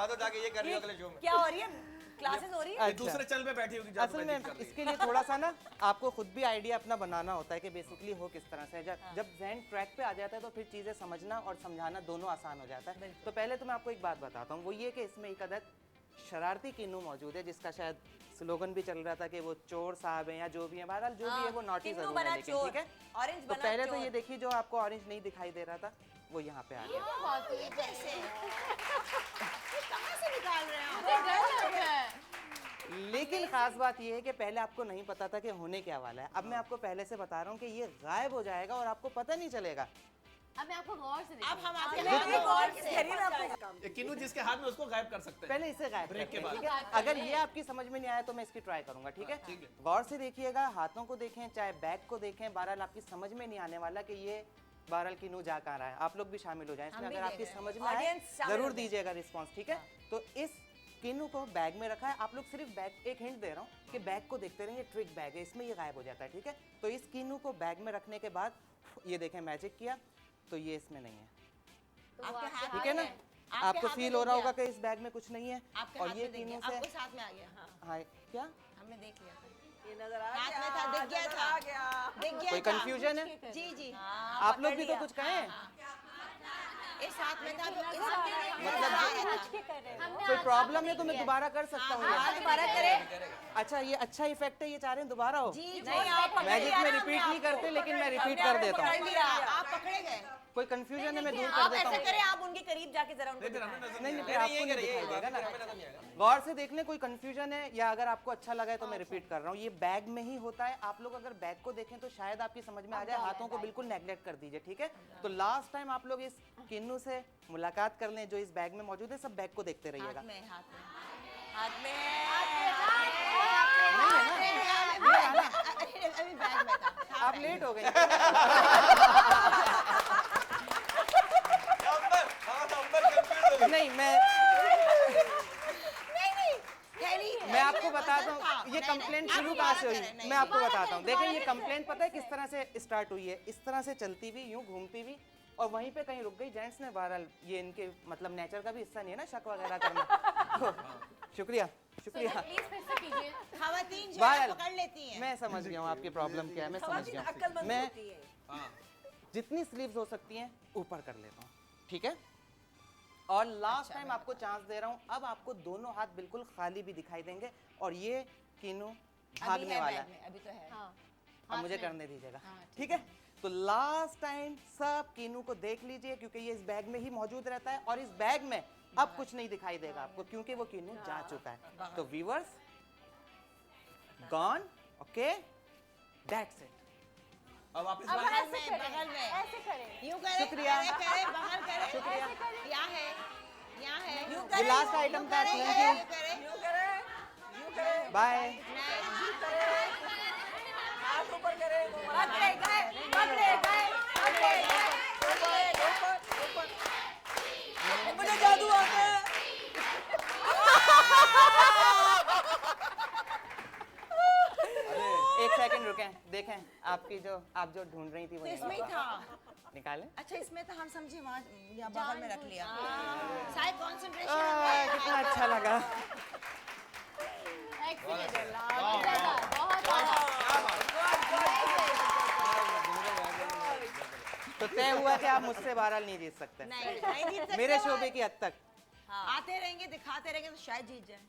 दिखा दो जाके ये कर रही हो अगले शो में। क्या हो रही है? क्लासेस हो रही है? दूसरे चैनल पे बैठी होगी। असल में इसके लिए थोड़ा सा ना आपको खुद भी आइडिया अपना बनाना होता है कि बेसिकली हो किस तरह से। जब ज़हन ट्रैक पे आ जाता है तो फिर चीज़ें समझना और समझाना दोनों आसान हो जाता है। तो पहले तो मैं आपको एक बात बताता हूँ, वो ये कि इसमें एक अदद शरारती किन्नू मौजूद है जिसका शायद स्लोगन भी चल रहा था कि वो चोर साहब हैं या जो भी है, बहरहाल जो भी है वो नॉटी जरूर है, लेकिन ठीक है। ऑरेंज तो बना पहले तो चोर। ये देखिए जो आपको ऑरेंज नहीं दिखाई दे रहा था वो यहाँ पे आ गया। कहाँ से निकाल रहे हैं? लेकिन खास बात ये है कि पहले आपको नहीं पता था कि होने क्या वाला है। अब मैं आपको पहले से बता रहा हूँ कि ये गायब हो जाएगा और आपको पता नहीं चलेगा। अब मैं आपको गौर से अब हम देखूंगी। आपके गौर से किन्नू जिसके हाथ में उसको गायब कर सकते हैं। पहले इसे गायब ब्रेक के करते हैं, बाद। ठीक है। अगर ये आपकी समझ में नहीं आया तो मैं इसकी ट्राई करूंगा, ठीक है। ठीक है। गौर से देखिएगा, हाथों को देखें चाहे बैग को देखें, बहरहाल आपकी समझ में नहीं आने वाला कि ये बहरहाल किन्नू जा कहाँ रहा है। आप लोग भी शामिल हो जाएं इसमें, भी अगर आपकी देख रहे हैं। समझ में आए Audience शामिल जरूर हो जाए। दीजिएगा रिस्पॉन्स, ठीक है। तो इस किन्नू को बैग में रखा है, आप लोग सिर्फ बैग, एक हिंट दे रहा हूँ कि बैग को देखते रहें, ये ट्रिक बैग है, इसमें ये गायब हो जाता है, ठीक है। तो इस किन्नू को बैग में रखने के बाद ये देखें मैजिक किया तो ये इसमें नहीं है, आपके हाथ ठीक है ना। आपके आपको हाथ में फील हो दिख रहा गया। होगा कि इस बैग में कुछ नहीं है आपके और हाथ ये में देख किन्नू गया, से आपको साथ में आ गया। हाँ, हाँ क्या हमने देख लिया। ये नजर आ हाथ गया, में था, दिख गया नजर था। आ गया। दिख गया कोई था। कंफ्यूजन है? जी जी। आप लोग भी तो कुछ कहें। इस हाथ में था तो कोई प्रॉब्लम है तो मैं दोबारा कर सकता हूँ ये। दोबारा करें। अच्छा ये अच्छा इफेक्ट है, ये चाह रहे हैं दोबारा हो। जी नहीं, आप मैजिक में रिपीट नहीं करते लेकिन मैं रिपीट कर देता हूँ। आप पकड़े गए। कोई कंफ्यूजन है मैं दूर कर आप देता ऐसा हूँ। करें, आप उनके करीब जाके जरा उनको दिखाएं। नहीं फिर आपको नहीं दिखाई देगा ना। गौर से देख लें, कोई कंफ्यूजन है या अगर आपको अच्छा लगा है तो मैं रिपीट कर रहा हूँ। ये बैग में ही होता है। आप लोग अगर बैग को देखें तो शायद आपकी समझ में आ जाए, हाथों को बिल्कुल नेग्लेक्ट कर दीजिए, ठीक है। तो लास्ट टाइम आप लोग इस किन्नू से मुलाकात कर लें जो इस बैग में मौजूद है, सब बैग को देखते रहिएगा। हाथ में, हाथ में अभी बैग में था। आप लेट हो गए। नहीं मैं आपको बताता हूँ ये कंप्लेंट शुरू कहाँ से हुई, मैं आपको बताता हूँ। देखिए ये कंप्लेंट पता है किस तरह से स्टार्ट हुई है। इस तरह से चलती हुई, यूं घूमती हुई और वहीं पे कहीं रुक गई। जेंट्स ने बहरहाल, ये इनके मतलब नेचर का भी हिस्सा नहीं है ना शक वगैरह करना। तो, शुक्रिया शुक्रिया। प्लीज फिर से कीजिए। खवातीन जो है बहरहाल पकड़ लेती हैं। मैं समझ गया हूँ आपकी प्रॉब्लम क्या है, मैं समझ गया हूँ। अक्लमंद मैं होती है। जितनी स्लीव्स हो सकती हैं ऊपर कर लेता हूँ, ठीक है। और लास्ट टाइम आपको चांस दे रहा हूँ, अब आपको दोनों हाथ बिल्कुल खाली भी दिखाई देंगे और ये किन्नू भागने वाला है। अभी तो है। हाँ, अब मुझे करने दीजिएगा, ठीक है। तो लास्ट टाइम सब किन्नू को देख लीजिए क्योंकि ये इस बैग में ही मौजूद रहता है और इस बैग में अब कुछ नहीं दिखाई देगा आपको क्योंकि वो किन्नू जा चुका है। तो viewers gone, okay, that's it. अब वापस बगल में ऐसे करें। यूं करें, शुक्रिया। करे बाहर करे। शुक्रिया। यहाँ है, यहाँ है। यूं ये लास्ट आइटम था, थैंक यू, यूं करे, बाय। हाथ ऊपर करे, पकड़े गए, पकड़े गए, पकड़े गए। मुझे जादू आता है। एक सेकंड रुकें, देखें आपकी जो आप जो ढूंढ रही थी वो तो इसमें ही नहीं था। निकालें। अच्छा इसमें तो हम समझे वहाँ या बगल में रख लिया। सारे कंसंट्रेशन कितना अच्छा लगा। एक्सीलेंट बहुत तो तय हुआ कि आप मुझसे बहरहाल नहीं जीत सकते नहीं जीत सकते। मेरे शोबे की हद तक। आते रहेंगे, दिखाते रहेंगे तो शायद जीत जाए।